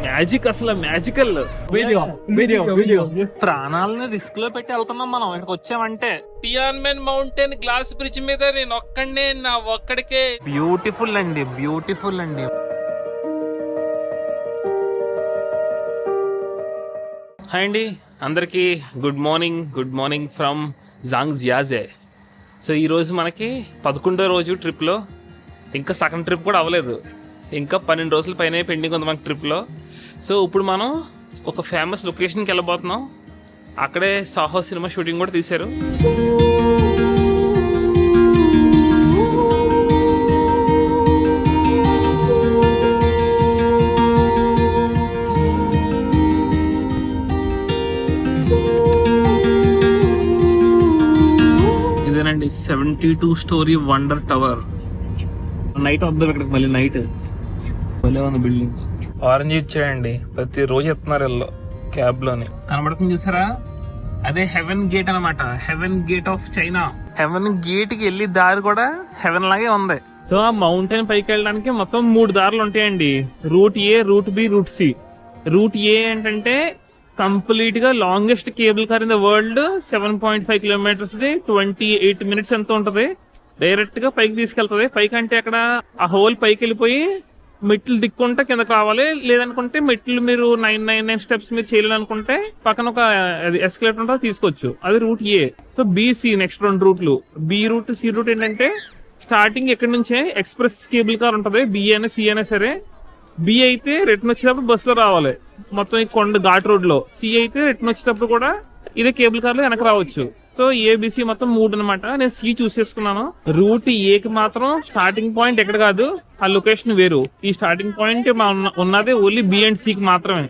Magic, అసలు magical video. ప్రాణాలను risk లో పెట్టి వెళ్తున్నాం మనం ఇక్కడికి వచ్చామంటే. టియాన్మెన్ మౌంటైన్ గ్లాస్ బ్రిడ్జ్ మీద నేను ఒక్కడే, నా ఒక్కడికే. బ్యూటిఫుల్ అండి, బ్యూటిఫుల్ అండి. హాయ్ అండి అందరికీ, గుడ్ మార్నింగ్ ఫ్రమ్ జాంగ్జియాజే. సో ఈరోజు మనకి 11వ రోజు ట్రిప్లో, ఇంకా సగం ట్రిప్ కూడా అవ్వలేదు, ఇంకా 12 రోజుల పైన పెండింగ్ ఉంది మనకి ట్రిప్లో. సో ఇప్పుడు మనం ఒక ఫేమస్ లొకేషన్కి వెళ్ళబోతున్నాం. అక్కడే సాహో సినిమా షూటింగ్ కూడా తీశారు. ఇదేనండి 72 స్టోరీ వండర్ టవర్. నైట్ వద్దాం ఇక్కడికి, మళ్ళీ నైట్ భలే ఉంది బిల్డింగ్. ఆరెంజ్ ఇచ్చాడండి, ప్రతి రోజు ఎత్తున్నారు వీళ్ళు క్యాబ్ లోని. కనబడుతుంది చూసారా, అదే హెవెన్ గేట్ అనమాట. Heaven gate of China. Heaven gate కి వెళ్ళి దారి కూడా హెవెన్ లాగే ఉంది. సో ఆ మౌంటైన్ పైకి వెళ్ళడానికి మొత్తం 3 దారులు ఉంటాయండి. Route A, route B, route C. Route A ఏంటంటే కంప్లీట్ గా longest cable car in the world. 7.5 kilometres ది 28 మినిట్స్ ఎంత ఉంటది. డైరెక్ట్ గా పైకి తీసుకెళ్తుంది. పైకి అంటే అక్కడ ఆ హోల్ పైకి వెళ్ళిపోయి మెట్లు దిక్కుంటే కిందకి రావాలి. లేదనుకుంటే మెట్లు మీరు 999 స్టెప్స్ మీరు చేయాలనుకుంటే పక్కన ఒక ఎస్కలేటర్ ఉంటుంది, తీసుకోవచ్చు. అది route A. So BC next 2 రూట్లు. బి రూట్, సి రూట్ ఏంటంటే స్టార్టింగ్ ఎక్కడి నుంచే ఎక్స్ప్రెస్ కేబుల్ కార్ ఉంటుంది. బి అయినా సి అయినా సరే. బి అయితే రిటర్న్ వచ్చేటప్పుడు బస్ లో రావాలి, మొత్తం ఈ కొండ ఘాట్ రోడ్ లో. సి అయితే రిటర్న్ వచ్చేటప్పుడు కూడా ఇదే కేబుల్ కార్ లో వెనక రావచ్చు. సో ఏబిసి మొత్తం 3 అనమాట. నేను సి చూస్ చేసుకున్నాను. రూట్ ఏకి మాత్రం స్టార్టింగ్ పాయింట్ ఎక్కడ కాదు, ఆ లొకేషన్ వేరు. ఈ స్టార్టింగ్ పాయింట్ ఉన్నది ఓన్లీ బి అండ్ సికి మాత్రమే.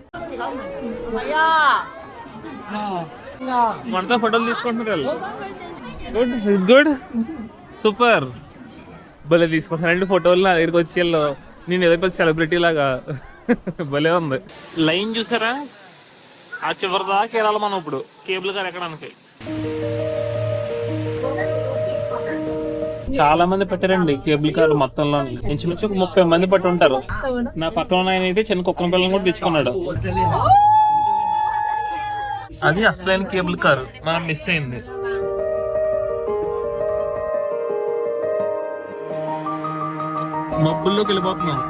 మనతో ఫోటోలు తీసుకుంటున్నారు. Good good, super. భలే తీసుకుంటాను 2 ఫోటోలు నా దగ్గరికి వచ్చి నేను ఏదో పెద్ద సెలబ్రిటీ లాగా. భలే ఉంది. లైన్ చూసారా, ఆ చివరి దాకా వెళ్ళాలి మనం ఇప్పుడు కేబుల్ కార్ ఎక్కడానికి. చాలా మంది పెట్టారండి కేబుల్ కార్ మొత్తంలో. ఇంచుమించు 30 మంది పట్టి ఉంటారు. నా పక్కన ఆయన అయితే చిన్న కుక్కన పిల్లలు కూడా తెచ్చుకున్నాడు. అది అసలైన కేబుల్ కార్, మనం మిస్ అయింది. మబ్బుల్లోకి వెళ్ళిపోతున్నాం.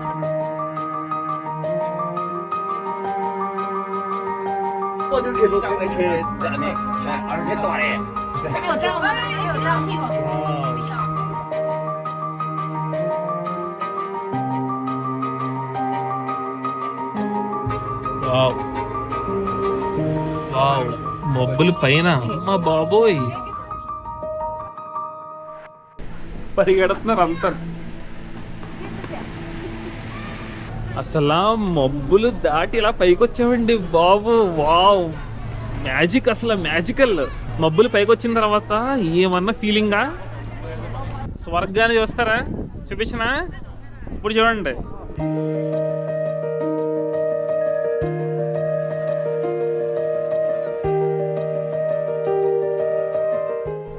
మబ్బులు పైన, మా బాబోయ్ పరిగెడుతున్నారు అంతా. అసలు మబ్బులు దాటి ఇలా పైకి వచ్చామండి బాబు. వావ్, మ్యాజిక్, అసలు మ్యాజికల్. మబ్బులు పైకి వచ్చిన తర్వాత ఏమన్నా ఫీలింగా. స్వర్గాన్ని చూస్తారా, చూపించినా ఇప్పుడు చూడండి.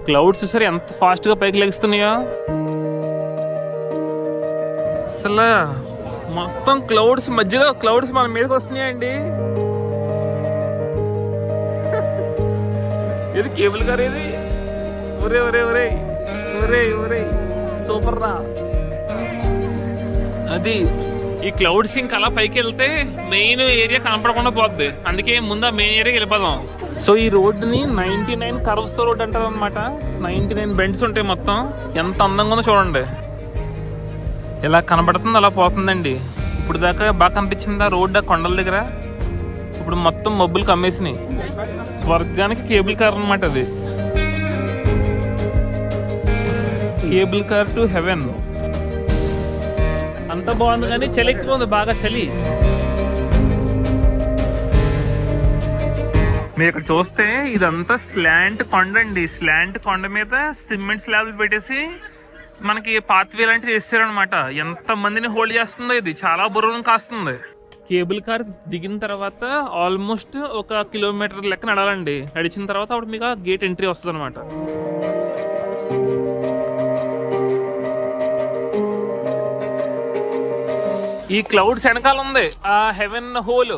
క్లౌడ్స్ చూసారు ఎంత ఫాస్ట్ గా పైకి లెగుస్తున్నాయో. అసలు మొత్తం క్లౌడ్స్ మధ్యలో క్లౌడ్స్ మన మీదకి వస్తున్నాయండి. ఇది కేబుల్ కార్ ఇది. ఒరే ఒరే ఒరే ఒరే ఒరే, సూపర్ రా. అది ఈ క్లౌడ్స్ ఇంకా అలా పైకి వెళ్తే మెయిన్ ఏరియా కనపడకుండా పోద్ది. అందుకే ముందు ఆ మెయిన్ ఏరియా వెళ్ళిపోదాం. సో ఈ రోడ్డుని 99 కర్వ్స్ రోడ్ అంటారు అనమాట. 99 బెండ్స్ ఉంటాయి మొత్తం. ఎంత అందంగా ఉందో చూడండి. ఇలా కనబడుతుంది, అలా పోతుందండి. ఇప్పుడు దాకా బాగా కనిపించిందా రోడ్ ఆ కొండల దగ్గర. ఇప్పుడు మొత్తం మబ్బులు కమ్మేసినాయి. స్వర్గానికి కేబుల్ కార్ అనమాట అది. Cable car to heaven. అంత బాగుంది కానీ చలి ఎక్కువ ఉంది, బాగా చలి. మీరు ఇక్కడ చూస్తే ఇదంతా స్లాంట్ కొండ అండి. స్లాంట్ కొండ మీద సిమెంట్ స్లాబ్లు పెట్టేసి మనకి పాత్వే లాంటిది వేస్తారనమాట. ఎంత మందిని హోల్డ్ చేస్తుందో ఇది, చాలా బరువును కాస్తుంది. కేబుల్ కార్ దిగిన తర్వాత ఆల్మోస్ట్ 1 కిలోమీటర్ లెక్క నడాలండి. నడిచిన తర్వాత అప్పుడు మీకు గేట్ ఎంట్రీ వస్తుంది అనమాట. ఈ క్లౌడ్స్ వెనకాల ఉంది ఆ హెవెన్ హోల్,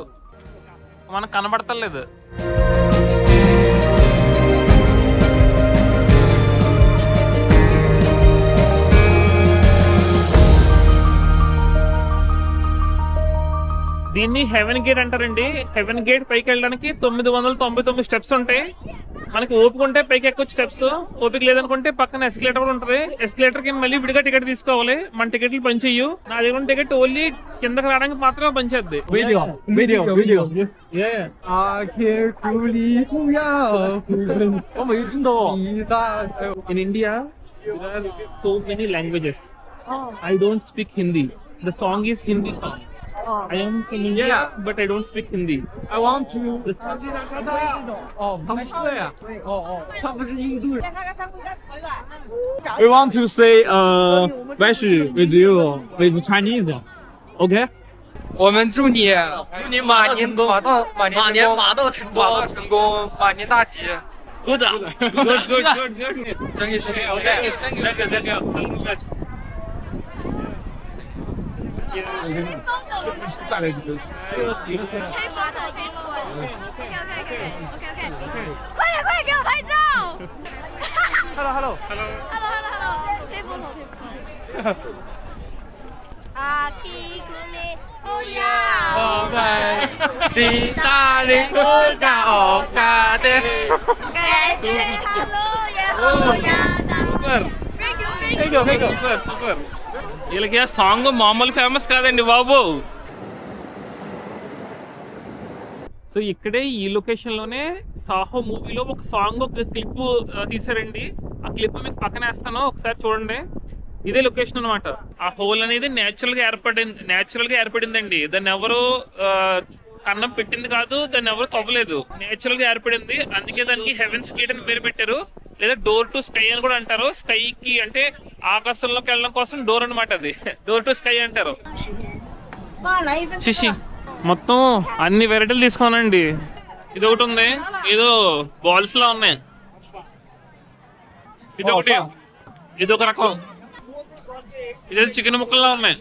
మనకు కనబడతలేదు. దీన్ని హెవెన్ గేట్ అంటారండి. హెవెన్ గేట్ పైకి వెళ్ళడానికి 999 స్టెప్స్ ఉంటాయి. మనకి ఓపిక ఉంటే పైకి ఎక్కొచ్చు స్టెప్స్, ఓపిక లేదనుకుంటే పక్కన ఎస్కలేటర్ కూడా ఉంటుంది. ఎస్కలేటర్ కి మళ్ళీ విడిగా టికెట్ తీసుకోవాలి. మన టికెట్లు పనిచేయు. నా దగ్గర టికెట్ ఓన్లీ కిందకి రావడానికి మాత్రమే పనిచేద్ది. In India, there are so many languages. I don't speak Hindi. The song is Hindi song. I am from India, but I don't speak Hindi. I want to. 他们出来呀？他不是印度人。We want to say Wish with you with Chinese. Okay. 我们祝你马年马到成功，马年大吉。Good. Thank you.快点给我拍照 Hello. 可以播头阿基古里欧呀我们的大灵不干哦干的。该是哈喽耶欧呀的 super. వీళ్ళకి ఆ song మామూలు famous కాదండి బాబు. So ఇక్కడే ఈ location లోనే సాహో మూవీలో ఒక song, ఒక క్లిప్ తీసారండి. ఆ క్లిప్ మీకు పక్కన వేస్తాను, ఒకసారి చూడండి. ఇదే లొకేషన్ అనమాట. ఆ హోల్ అనేది నేచురల్ గా ఏర్పడిందండి. దాన్ని ఎవరు కన్నం పెట్టింది కాదు, దాన్ని ఎవరు తవ్వలేదు, నేచురల్ గా ఏర్పడింది. అందుకే దానికి హెవెన్స్ గేట్ అని పేరు పెట్టారు, లేదా డోర్ టు స్కై అని కూడా అంటారు. స్కై కి అంటే ఆకాశంలోకి వెళ్ళడం కోసం డోర్ అనమాట, అది డోర్ టు స్కై అంటారు. శిషి మొత్తం అన్ని వెరైటీలు తీసుకోనండి. ఇది ఒకటి ఉంది, ఏదో బాల్స్ లా ఉన్నాయి. ఇది ఒకటి, ఇది ఒక రకం. ఇదే చికెన్ ముక్కల్లా ఉన్నాయి.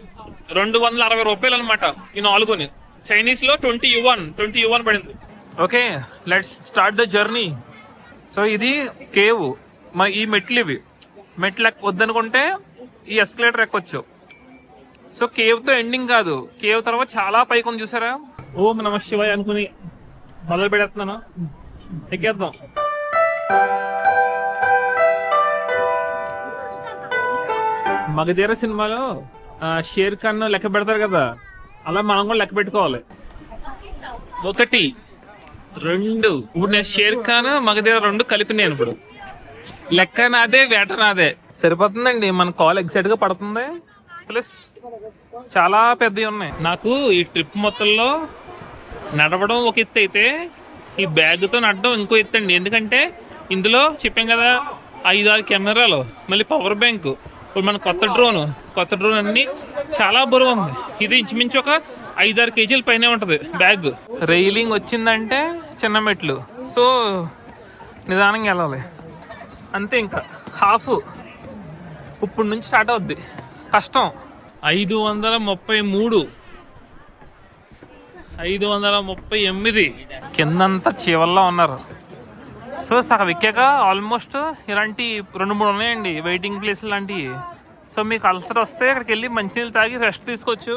260 రూపాయలు అనమాట ఈ 4. చైనీస్ లో 20 yuan పడింది. Okay, let's start the journey. So ఇది కేవ్. మన ఈ మెట్లు, ఇవి మెట్లు వద్దనుకుంటే ఈ ఎస్కలేటర్ ఎక్కొచ్చు. సో కేవ్ తో ఎండింగ్ కాదు, కేవ్ తర్వాత చాలా పైకి ఉంది చూసారా. ఓం నమ శివాయ అనుకుని మొదలు పెడేస్తున్నాను, ఎక్కేద్దాం. మగధీర సినిమాలో షేర్ ఖాన్ లెక్క పెడతారు కదా, అలా మనం కూడా లెక్క పెట్టుకోవాలి. 1 2. ఇప్పుడు నేను షేర్ ఖాన్ మగధీర 2 కలిపి నేను ఇప్పుడు లెక్క నాదే, వేట నాదే. సరిపోతుందండి, మన కాల్ ఎగ్జాక్ట్ గా పడుతుంది. ప్లస్ చాలా పెద్దవి ఉన్నాయి. నాకు ఈ ట్రిప్ మొత్తంలో నడవడం ఒక ఎత్తు అయితే, ఈ బ్యాగ్ తో నడడం ఇంకో ఎత్తు అండి. ఎందుకంటే ఇందులో చెప్పాం కదా 5-6 కెమెరాలు, మళ్ళీ పవర్ బ్యాంక్, ఇప్పుడు మన కొత్త డ్రోన్ అన్ని చాలా బరువు ఉంది. ఇది ఇంచుమించు ఒక 5-6 కేజీల పైనే ఉంటది బ్యాగ్. రైలింగ్ వచ్చిందంటే చిన్న మెట్లు, సో నిదానంగా వెళ్ళాలి అంతే. ఇంకా హాఫ్ ఇప్పుడు నుంచి స్టార్ట్ అవుద్ది కష్టం. 533, 538. కిందంతా చీవల్లో ఉన్నారు. సో సగం ఎక్కాక ఆల్మోస్ట్ ఇలాంటి 2-3 ఉన్నాయండి వెయిటింగ్ ప్లేస్ లాంటివి. సో మీకు అల్సర్ వస్తే అక్కడికి వెళ్ళి మంచినీళ్ళు తాగి రెస్ట్ తీసుకోవచ్చు.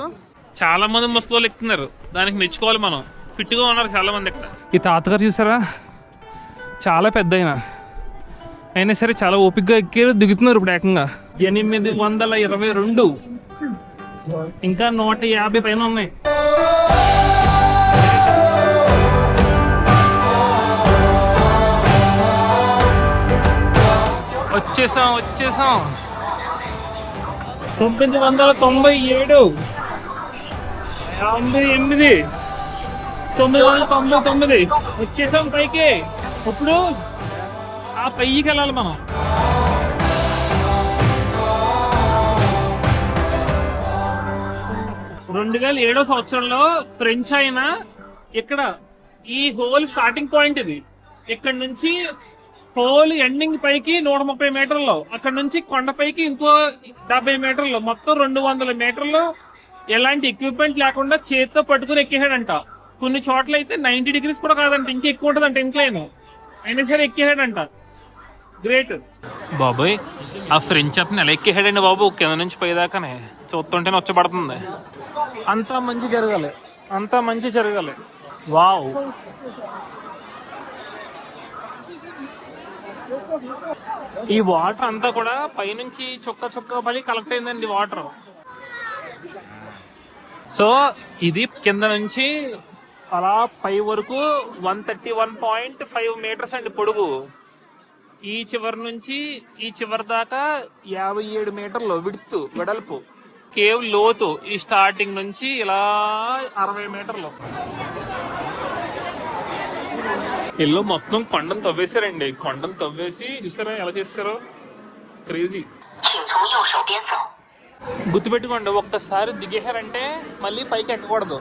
చాలా మంది ముసలోళ్ళు ఎక్కుతున్నారు, దానికి మెచ్చుకోవాలి మనం. ఫిట్ గా ఉన్నారు చాలా మంది ఇక్కడ. ఈ తాతగారు చూసారా, చాలా పెద్ద అయినా సరే చాలా ఓపికగా ఎక్కారు, దిగుతున్నారు. ఇప్పుడు ఏకంగా 822, ఇంకా 150 పైన ఉన్నాయి. వచ్చేసాం 997, 58, 999. వచ్చేసాం పైకి. ఇప్పుడు ఆ పైకి వెళ్ళాలి మనం. రెండు 2007 సంవత్సరంలో ఫ్రెంచ్ ఆయన ఇక్కడ ఈ హోల్ స్టార్టింగ్ పాయింట్ ఇది. ఇక్కడ నుంచి హోల్ ఎండింగ్ పైకి 130 మీటర్లు, అక్కడ నుంచి కొండపైకి ఇంకో 70 మీటర్లు, మొత్తం 200 మీటర్లు ఎలాంటి ఎక్విప్మెంట్ లేకుండా చేతితో పట్టుకుని ఎక్కేసాడంట. కొన్ని చోట్ల అయితే 90 degrees కూడా కాదంట, ఇంకా ఎక్కువ ఉంటుందంట ఇంక్లైన్, అయినా సరే ఎక్కేసాడంట. గ్రేట్ బాబోయ్. ఆ ఫ్రెంచ్ అతను ఎలా ఎక్కేసాడండి బాబు, కింద నుంచి పైదాకానే చూస్తుంటేనే వచ్చబడుతుంది. అంతా మంచి జరగాలి, అంతా మంచి జరగాలి. వావ్. ఈ వాటర్ అంతా కూడా పైనుంచి చుక్క చుక్క పడి కలెక్ట్ అయిందండి వాటర్. సో ఇది కింద నుంచి అలా పై వరకు 131.5 meters అండి పొడుగు. ఈ చివరి నుంచి ఈ చివరి దాకా 57 మీటర్లు విడ్త్ వెడల్పు. కేవ్ లోతు ఈ స్టార్టింగ్ నుంచి ఇలా 60 మీటర్లు. ఇల్లు మొత్తం కొండను తవ్వేశారండి. కొండను తవ్వేసి చూసారా ఎలా చేస్తారో, క్రేజీ. గుర్తుపెట్టుకోండి, ఒక్కసారి దిగేశారంటే మళ్ళీ పైకి ఎక్కకూడదు.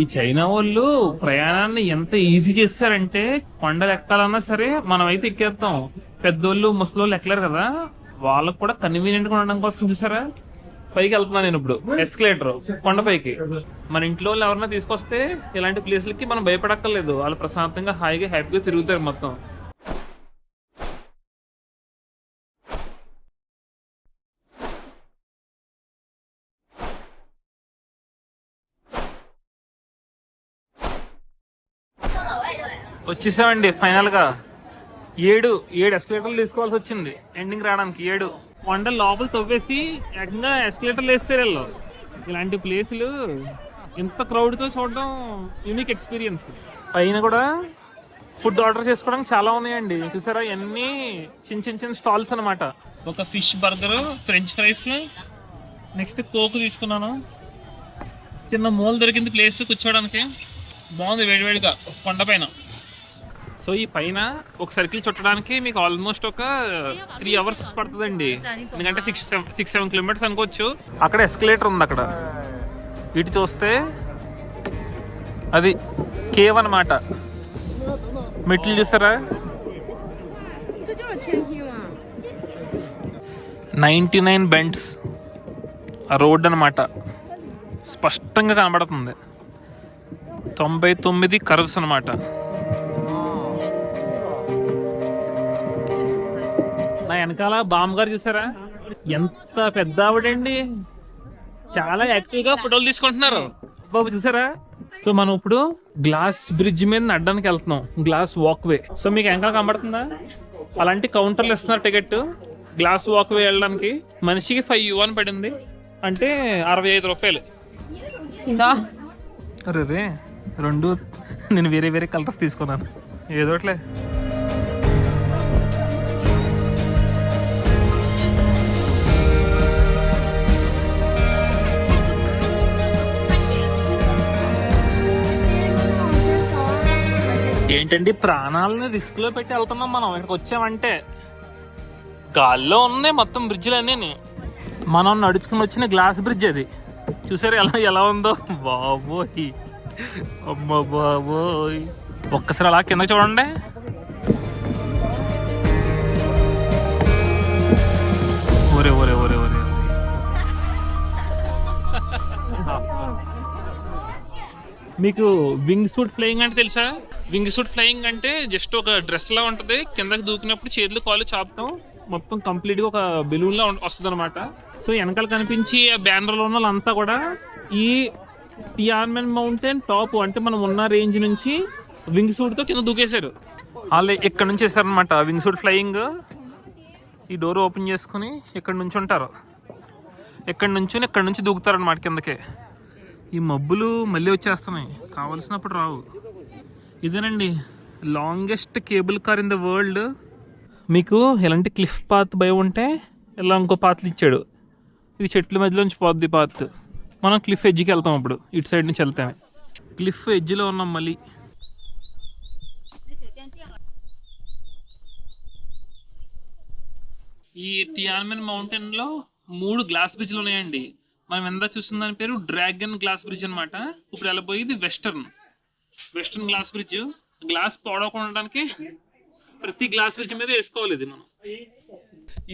ఈ చైనా వాళ్ళు ప్రయాణాన్ని ఎంత ఈజీ చేస్తారంటే, కొండలు ఎక్కాలన్నా సరే మనం అయితే ఎక్కేస్తాం, పెద్దోళ్ళు ముసలోళ్ళు ఎక్కలేరు కదా, వాళ్ళకు కూడా కన్వీనియంట్ గా ఉండడం కోసం చూసారా పైకి వెళ్తున్నాను నేను ఇప్పుడు. ఎస్కలేటర్ కొండపైకి. మన ఇంట్లో వాళ్ళు ఎవరన్నా తీసుకొస్తే ఇలాంటి ప్లేస్లకి మనం భయపడక్కర్లేదు, వాళ్ళు ప్రశాంతంగా హాయిగా హ్యాపీగా తిరుగుతారు మొత్తం. వచ్చేసామండి ఫైనల్ గా. 7 ఎస్కలేటర్లు తీసుకోవాల్సి వచ్చింది ఎండింగ్ రావడానికి. 7 కొండల లోపల తవ్వేసి ఏకంగా ఎస్కలేటర్లు వేస్తారు వీళ్ళు. ఇలాంటి ప్లేసులు ఇంత క్రౌడ్ తో చూడడం యూనిక్ ఎక్స్పీరియన్స్. పైన కూడా ఫుడ్ ఆర్డర్ చేసుకోవడానికి చాలా ఉన్నాయండి. చూసారా ఎన్ని చిన్న స్టాల్స్ అన్నమాట. ఒక fish burger, French fries, next coke తీసుకున్నాను. చిన్న మూల దొరికింది ప్లేస్ కూర్చోడానికి, బాగుంది వేడివేడిగా కొండ పైన. సో ఈ పైన ఒక సర్కిల్ చుట్టడానికి మీకు ఆల్మోస్ట్ ఒక 3 hours పడుతుందండి, ఎందుకంటే 6-7 kilometers అనుకోవచ్చు. అక్కడ ఎస్కలేటర్ ఉంది, అక్కడ ఇటు చూస్తే అది కేవ్ అన్నమాట. మెట్లు చూసారా, 99 bends ఆ రోడ్ అన్నమాట. స్పష్టంగా కనబడుతుంది. 99 కర్వ్స్ అన్నమాట. నా వెనకాల బామ్మ గారు చూసారా ఎంత పెద్ద ఆవిడండి, చాలా యాక్టివ్ గా ఫోటోలు తీసుకుంటున్నారు బాబు చూసారా. సో మనం ఇప్పుడు గ్లాస్ బ్రిడ్జ్ మీద నడడానికి వెళ్తున్నాం, గ్లాస్ వాక్ వే. సో మీకు వెనకాల కనబడుతుందా, అలాంటి కౌంటర్లు ఇస్తున్నారు టికెట్. గ్లాస్ వాక్ వే వెళ్ళడానికి మనిషికి 5 yuan పడింది, అంటే 65 రూపాయలు. అరే రే, 2 నేను వేరే కలర్స్ తీసుకున్నాను, ఏదోట్లే. ఏంటండి ప్రాణాలను రిస్క్ లో పెట్టి వెళ్తున్నాం మనం. ఇక్కడికి వచ్చామంటే గాల్లో ఉన్నాయి మొత్తం బ్రిడ్జ్లు అన్నీ. మనం నడుచుకుని వచ్చిన గ్లాస్ బ్రిడ్జ్ అది. చూసారు ఎలా ఉందో, బాబోయ్ అమ్మ బాబోయ్. ఒక్కసారి అలా కింద చూడండి. ఒరే ఒరే ఒరే ఒరే, మీకు వింగ్ సూట్ ఫ్లయింగ్ అంటే తెలుసా? వింగ్ సూట్ ఫ్లయింగ్ అంటే జస్ట్ ఒక డ్రెస్ లా ఉంటది, కిందకి దూకినప్పుడు చేతులు కాళ్ళు చాపుతాం, మొత్తం కంప్లీట్ గా ఒక బెలూన్ లా వస్తుంది అనమాట. సో వెనకాల కనిపించి ఆ బ్యానర్ లో ఉన్న వాళ్ళంతా కూడా ఈ టియాన్మెన్ మౌంటైన్ టాప్, అంటే మనం ఉన్న రేంజ్ నుంచి వింగ్ సూట్ తో కింద దూకేశారు. వాళ్ళు ఇక్కడ నుంచి వేసారనమాట వింగ్ సూట్ ఫ్లయింగ్. ఈ డోర్ ఓపెన్ చేసుకుని ఇక్కడ నుంచి ఉంటారు, ఇక్కడ నుంచి దూకుతారనమాట కిందకే. ఈ మబ్బులు మళ్ళీ వచ్చేస్తున్నాయి, కావలసినప్పుడు రావు. ఇదేనండి longest cable car in the world. మీకు ఎలాంటి క్లిఫ్ పాత్ భయం ఉంటే ఇలా ఇంకో పాత్లు ఇచ్చాడు. ఇది చెట్ల మధ్యలో నుంచి పోద్ది పాత్. మనం క్లిఫ్ ఎడ్జ్కి వెళ్తాం ఇప్పుడు, ఇటు సైడ్ నుంచి వెళ్తామే. క్లిఫ్ ఎడ్జ్లో ఉన్నాం మళ్ళీ. ఈ టియాన్మెన్ మౌంటైన్లో 3 గ్లాస్ బ్రిడ్జ్లు ఉన్నాయండి. మనం ఎంత చూస్తున్న దాని పేరు డ్రాగన్ గ్లాస్ బ్రిడ్జ్ అనమాట. ఇప్పుడు వెళ్ళబోయేది వెస్టర్న్ గ్లాస్ బ్రిడ్జ్. గ్లాస్ పోడవడానికి ప్రతి గ్లాస్ బ్రిడ్జ్ మీద వేసుకోవాలి ఇది మనం.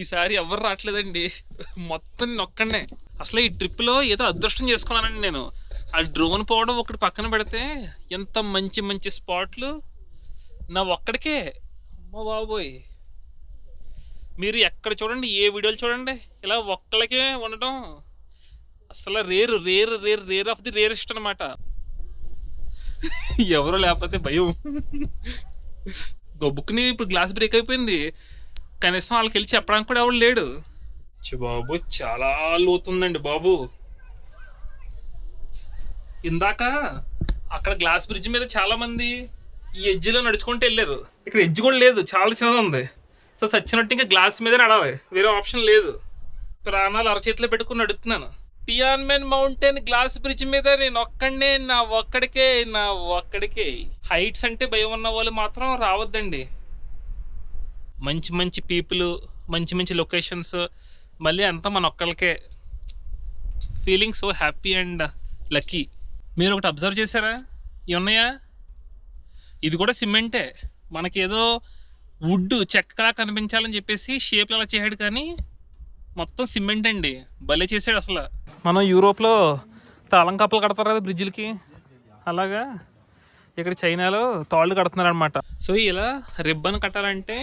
ఈసారి ఎవరు రావట్లేదండి, మొత్తం నొక్కండే. అసలు ఈ ట్రిప్లో ఏదో అదృష్టం చేసుకున్నానండి నేను. ఆ డ్రోన్ పోవడం ఒకటి పక్కన పెడితే ఎంత మంచి మంచి స్పాట్లు నా ఒక్కడికే. అమ్మ బాబోయ్, మీరు ఎక్కడ చూడండి, ఏ వీడియోలు చూడండి, ఇలా ఒక్కళ్ళకే ఉండడం అసలు rare rare rare rare of the rarest అనమాట. ఎవరో లేకపోతే భయం. గొబ్బుకుని ఇప్పుడు గ్లాస్ బ్రేక్ అయిపోయింది, కనీసం వాళ్ళకి వెళ్ళి చెప్పడానికి కూడా ఎవరు లేడు. బాబు చాలా లోతుందండి బాబు. ఇందాక అక్కడ గ్లాస్ బ్రిడ్జ్ మీద చాలా మంది ఈ ఎడ్జ్లో నడుచుకుంటూ వెళ్ళారు. ఇక్కడ ఎడ్జ్ కూడా లేదు, చాలా చిన్నది ఉంది. సో సచ్చినట్టు ఇంకా గ్లాస్ మీద నడవాలి, వేరే ఆప్షన్ లేదు. ప్రాణాలు అరచేతిలో పెట్టుకుని నడుస్తున్నాను. టియాన్మెన్ మౌంటైన్ గ్లాస్ బ్రిడ్జ్ మీద నేను ఒక్కడే, నా ఒక్కడికే. హైట్స్ అంటే భయం ఉన్న వాళ్ళు మాత్రం రావద్దండి. మంచి మంచి పీపుల్, మంచి మంచి లొకేషన్స్, మళ్ళీ అంతా మన ఒక్కళ్ళకే. Feeling so happy and lucky. మీరు ఒకటి అబ్జర్వ్ చేశారా, ఇవన్నాయా? ఇది కూడా సిమెంటే. మనకేదో వుడ్ చెక్కలా కనిపించాలని చెప్పేసి షేప్లు అలా చేయడు, కానీ మొత్తం సిమెంట్ అండి. భలే చేసాడు అసలు. మనం యూరోప్లో తాళం కప్పలు కడతారు కదా బ్రిడ్జిలకి, అలాగా ఇక్కడ చైనాలో తాళ్ళు కడుతున్నారు అనమాట. సో ఇలా రిబ్బన్ కట్టాలంటే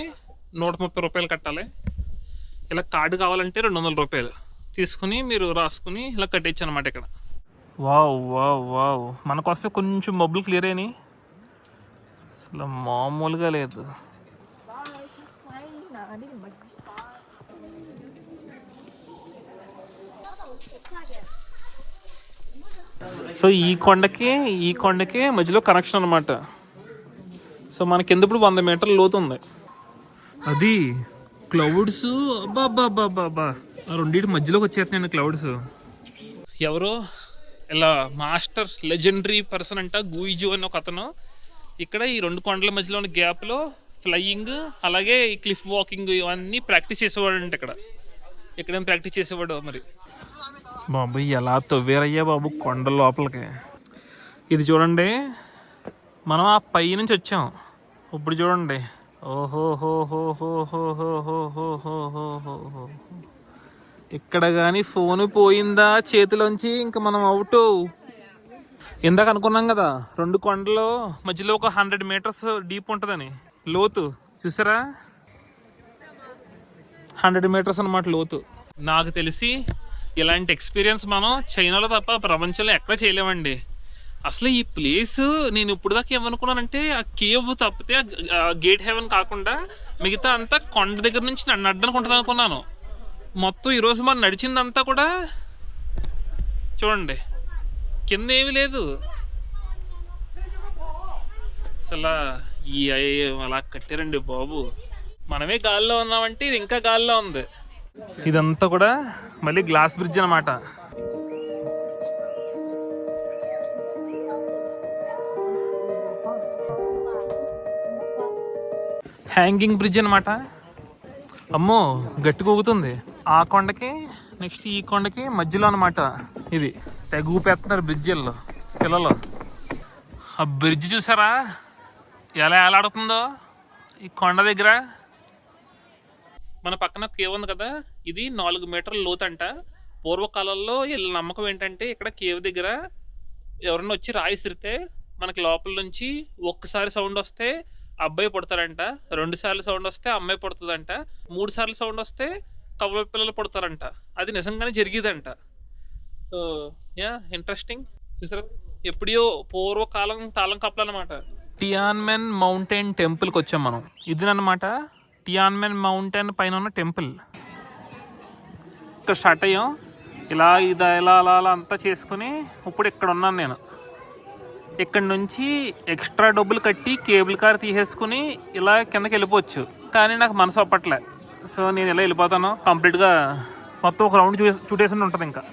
130 రూపాయలు కట్టాలి. ఇలా కార్డు కావాలంటే 200 రూపాయలు తీసుకుని మీరు రాసుకుని ఇలా కట్టేయచ్చు అనమాట ఇక్కడ. వావ్ వావ్ వావ్, మనకోసం కొంచెం మబ్బులు క్లియర్ అయినాయి, అసలు మామూలుగా లేదు. సో ఈ కొండకి మధ్యలో కనెక్షన్ అనమాట. సో మనకి ఎందుకు 100 మీటర్ల లోతు ఉంది. అది క్లౌడ్స్, అబ్బా ఆ రెండింటి మధ్యలోకి వచ్చేస్తున్నాయండి క్లౌడ్స్. ఎవరో ఇలా మాస్టర్ లెజెండరీ పర్సన్ అంట, గూయిజు అని ఒక అతను ఇక్కడ ఈ 2 కొండల మధ్యలో ఉన్న గ్యాప్లో ఫ్లయింగ్, అలాగే ఈ క్లిఫ్ వాకింగ్ ఇవన్నీ ప్రాక్టీస్ చేసేవాడు అంట. ఇక్కడేం ప్రాక్టీస్ చేసేవాడు మరి. బాబు ఎలా తవ్వేరయ్యా బాబు కొండ లోపలికి. ఇది చూడండి, మనం ఆ పై నుంచి వచ్చాం, ఇప్పుడు చూడండి. ఓహోహోహోహోహోహోహోహోహోహోహో, ఇక్కడ కానీ ఫోన్ పోయిందా చేతిలోంచి ఇంకా మనం అవుట్. ఇందాక అనుకున్నాం కదా 2 కొండలు మధ్యలో ఒక 100 మీటర్స్ డీప్ ఉంటుందని లోతు, చూసారా? 100 మీటర్స్ అన్నమాట లోతు. నాకు తెలిసి ఇలాంటి ఎక్స్పీరియన్స్ మనం చైనాలో తప్ప ప్రపంచంలో ఎక్కడ చేయలేమండి. అసలు ఈ ప్లేస్ నేను ఇప్పుడు దాకా ఏమనుకున్నానంటే ఆ కేవ్ తప్పితే ఆ గేట్ హెవెన్ కాకుండా మిగతా అంతా కొండ దగ్గర నుంచి నన్ను అడ్డానికి ఉంటుంది అనుకున్నాను. మొత్తం ఈరోజు మనం నడిచిందంతా కూడా చూడండి, కింద ఏమీ లేదు అసలు. ఈ అలా కట్టారండి బాబు. మనమే గాల్లో ఉన్నామంటే ఇది ఇంకా గాల్లో ఉంది. ఇదంతా కూడా మళ్ళీ గ్లాస్ బ్రిడ్జ్ అనమాట. హ్యాంగింగ్ బ్రిడ్జ్ అనమాట. అమ్మో గట్టిగా ఊగుతుంది. ఆ కొండకి నెక్స్ట్ ఈ కొండకి మధ్యలో అనమాట. ఇది తెగ ఊపేస్తున్నారు బ్రిడ్జిల్లో పిల్లలు. ఆ బ్రిడ్జ్ చూసారా ఎలా ఎలాడుతుందో ఈ కొండ దగ్గర. మన పక్కన కేవ్ ఉంది కదా, ఇది 4 మీటర్ల లోతంట. పూర్వకాలంలో వీళ్ళ నమ్మకం ఏంటంటే ఇక్కడ కేవ్ దగ్గర ఎవరన్నా వచ్చి రాయి సిరితే మనకి లోపల నుంచి ఒక్కసారి సౌండ్ వస్తే అబ్బాయి పుడతారంట, 2 సార్లు సౌండ్ వస్తే అమ్మాయి పుడుతుందంట, 3 సార్లు సౌండ్ వస్తే కవ్వ పిల్లలు పుడతారంట. అది నిజంగానే జరిగేదంట. So yeah interesting. చూసారా, ఎప్పుడో పూర్వకాలం తాళం కప్పలు అనమాట. టియాన్మెన్ మౌంటైన్ టెంపుల్కి వచ్చాం మనం. ఇదినమాట టియాన్మెన్ మౌంటైన్ పైన ఉన్న టెంపుల్. ఇక్కడ స్టార్ట్ అయ్యాం, ఇలా అలా అంతా చేసుకుని ఇప్పుడు ఇక్కడ ఉన్నాను నేను. ఇక్కడ నుంచి ఎక్స్ట్రా డబ్బులు కట్టి కేబుల్ కార్ తీసేసుకుని ఇలా కిందకి వెళ్ళిపోవచ్చు, కానీ నాకు మనసు ఒప్పట్లే. సో నేను ఇలా వెళ్ళిపోతాను. కంప్లీట్గా మొత్తం ఒక రౌండ్ చుట్టేసి ఉంటుంది. ఇంకా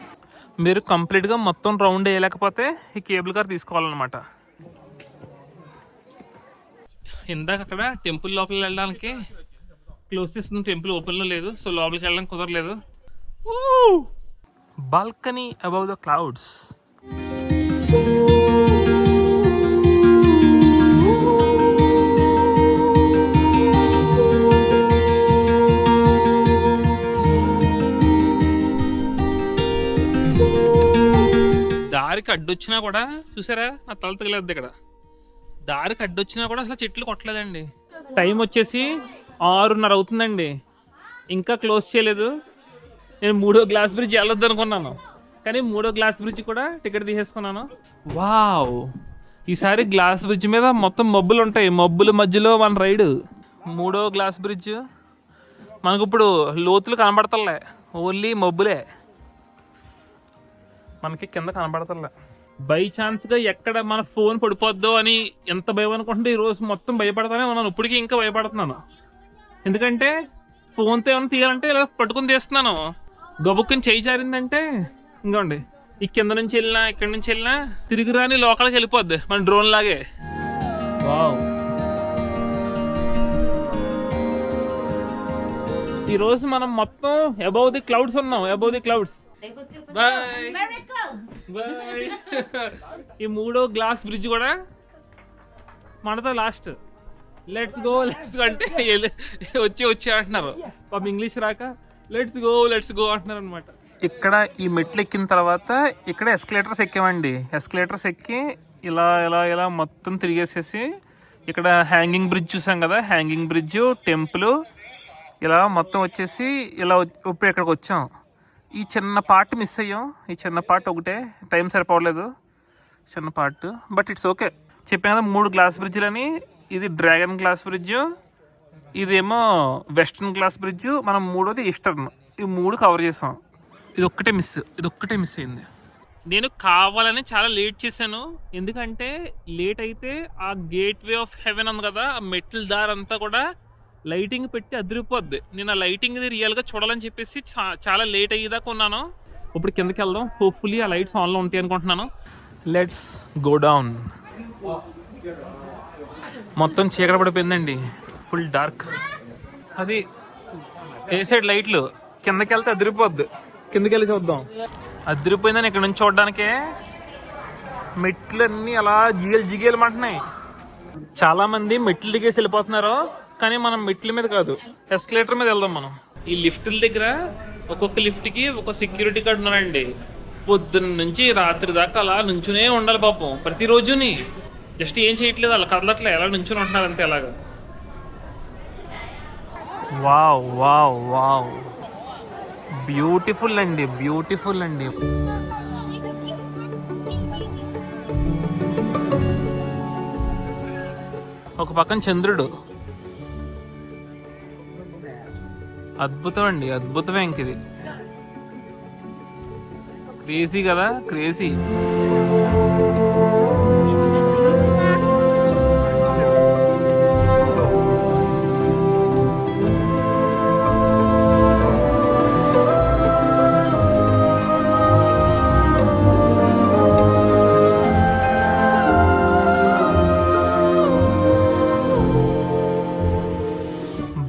మీరు కంప్లీట్గా మొత్తం రౌండ్ వేయలేకపోతే ఈ కేబుల్ కార్ తీసుకోవాలన్నమాట. ఇందాక అక్కడ టెంపుల్ లోపలికి వెళ్ళడానికి క్లోజ్ చేస్తున్న టెంపుల్ ఓపెన్లో లేదు, సో లోపలికి వెళ్ళడానికి కుదరలేదు. Balcony above the clouds. దారికి అడ్డొచ్చినా కూడా చూసారా నా తల తగిలేదు ఇక్కడ. దారికి అడ్డొచ్చినా కూడా అసలు చెట్లు కొట్టలేదండి. టైం వచ్చేసి 6:30 అవుతుందండి, ఇంకా క్లోజ్ చేయలేదు. నేను 3వ గ్లాస్ బ్రిడ్జ్ వెళ్ళొద్దు అనుకున్నాను, కానీ 3వ గ్లాస్ బ్రిడ్జ్ కూడా టికెట్ తీసేసుకున్నాను. వావ్, ఈసారి గ్లాస్ బ్రిడ్జ్ మీద మొత్తం మబ్బులు ఉంటాయి, మబ్బుల మధ్యలో మన రైడ్. 3వ గ్లాస్ బ్రిడ్జ్ మనకు ఇప్పుడు లోతులు కనబడతలే, ఓన్లీ మబ్బులే మనకి కింద కనబడతలే. బై ఛాన్స్గా ఎక్కడ మన ఫోన్ పడిపోద్దో అని ఎంత భయం అనుకుంటే ఈరోజు మొత్తం భయపడతానే ఉన్నాను. ఇప్పటికీ ఇంకా భయపడుతున్నాను, ఎందుకంటే ఫోన్తో ఏమైనా తీయాలంటే ఇలా పట్టుకుని తీస్తున్నాను, గబుక్కుని చేయి జారిందంటే ఇంకోండి ఈ కింద నుంచి వెళ్ళినా ఇక్కడి నుంచి వెళ్ళినా తిరిగి రాని లోకల్కి వెళ్ళిపోద్ది మన డ్రోన్ లాగే. వావ్, ఈరోజు మనం మొత్తం అబౌవ్ ది క్లౌడ్స్ ఉన్నాం, above the clouds. Bye bye. ఈ 3వ గ్లాస్ బ్రిడ్జ్ కూడా మనతో లాస్ట్. లెట్స్ గో అంటే వచ్చి అంటున్నారు పాపం, ఇంగ్లీష్ రాక లెట్స్ గో అంటున్నారు అనమాట. ఇక్కడ ఈ మెట్లు ఎక్కిన తర్వాత ఇక్కడ ఎస్కలేటర్స్ ఎక్కామండి. ఎస్కలేటర్స్ ఎక్కి ఇలా ఇలా ఇలా మొత్తం తిరిగేసేసి ఇక్కడ హ్యాంగింగ్ బ్రిడ్జ్ చూసాం కదా, హ్యాంగింగ్ బ్రిడ్జ్, టెంపుల్, ఇలా మొత్తం వచ్చేసి ఇలా ఇప్పుడు ఇక్కడికి వచ్చాం. ఈ చిన్న పార్ట్ మిస్ అయ్యాం, ఈ చిన్న పార్ట్ ఒకటే, టైం సరిపోవట్లేదు చిన్న పార్ట్, బట్ ఇట్స్ ఓకే. చెప్పాను కదా 3 గ్లాస్ బ్రిడ్జ్లని, ఇది డ్రాగన్ గ్లాస్ బ్రిడ్జ్, ఇదేమో వెస్టర్న్ గ్లాస్ బ్రిడ్జ్, మనం 3వది ఈస్టర్న్. ఈ 3 కవర్ చేసాం. ఇది ఒక్కటే మిస్ అయింది. నేను కావాలని చాలా లేట్ చేశాను, ఎందుకంటే లేట్ అయితే ఆ గేట్ వే ఆఫ్ హెవెన్ ఉంది కదా, ఆ మెట్ల దారంతా కూడా లైటింగ్ పెట్టి అదిరిపోద్ది. నేను ఆ లైటింగ్ రియల్గా చూడాలని చెప్పేసి చాలా లేట్ అయ్యేదాకా ఉన్నాను. ఇప్పుడు కిందకి వెళ్దాం, హోప్ఫుల్లీ ఆ లైట్స్ ఆన్లో ఉంటాయి అనుకుంటున్నాను. Let's go down. మొత్తం చీకటి పడిపోయిందండి, ఫుల్ డార్క్. అది ఏ సైడ్ లైట్లు, కిందకి వెళ్తే అదిరిపోద్ది. కిందకి వెళ్ళి చూద్దాం. అదిరిపోయిందని ఇక్కడ నుంచి చూడడానికే మెట్లు అన్నీ అలా జిగేలమంటున్నాయి. చాలా మంది మెట్లు దిగేసి వెళ్ళిపోతున్నారు, కానీ మనం మెట్ల మీద కాదు, ఎస్కలేటర్ మీద వెళ్దాం మనం. ఈ లిఫ్టుల దగ్గర ఒక్కొక్క లిఫ్ట్కి ఒక సెక్యూరిటీ గార్డ్ ఉన్నారండి. పొద్దున్న నుంచి రాత్రి దాకా అలా నుంచునే ఉండాలి పాపం, ప్రతిరోజుని. జస్ట్ ఏం చేయట్లేదు, అలా కదలట్లే, ఎలా నుంచుని ఉంటున్నారు అంతే అలాగా. వావ్ వావ్ వావ్, బ్యూటిఫుల్ అండి, బ్యూటిఫుల్ అండి. ఒక పక్కన చంద్రుడు, అద్భుతం అండి, అద్భుతమే. ఇంకది క్రేజీ కదా, క్రేజీ.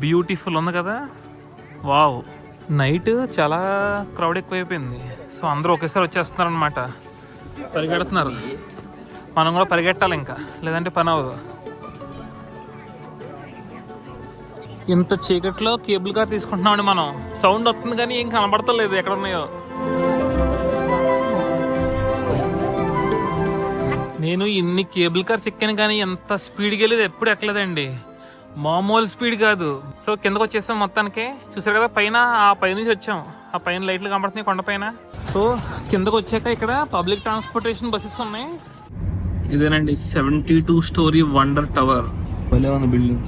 బ్యూటిఫుల్ ఉంది కదా, వావ్. నైట్ చాలా క్రౌడ్ ఎక్కువైపోయింది, సో అందరూ ఒకేసారి వచ్చేస్తున్నారు అనమాట, పరిగెడుతున్నారు. మనం కూడా పరిగెట్టాలి ఇంకా, లేదంటే పని అవ్వదు. ఇంత చీకట్లో కేబుల్ కార్ తీసుకుంటున్నామండి మనం. సౌండ్ వస్తుంది కానీ ఏం కనబడతలేదు ఎక్కడ ఉన్నాయో. నేను ఇన్ని కేబుల్ కార్స్ ఎక్కాను కానీ ఎంత స్పీడ్కి వెళ్ళేది ఎప్పుడు ఎక్కలేదండి, మామూలు స్పీడ్ కాదు. సో కిందకు వచ్చేసాం మొత్తానికి. చూసారు కదా పైన, ఆ పై నుంచి వచ్చాం, ఆ పైన లైట్లు కనబడుతున్నాయి కొండ పైన. సో కిందకు వచ్చాక ఇక్కడ పబ్లిక్ ట్రాన్స్పోర్టేషన్ బస్సెస్ ఉన్నాయి. ఇదేనండి 72 స్టోరీ వండర్ టవర్, భలే ఉంది బిల్డింగ్.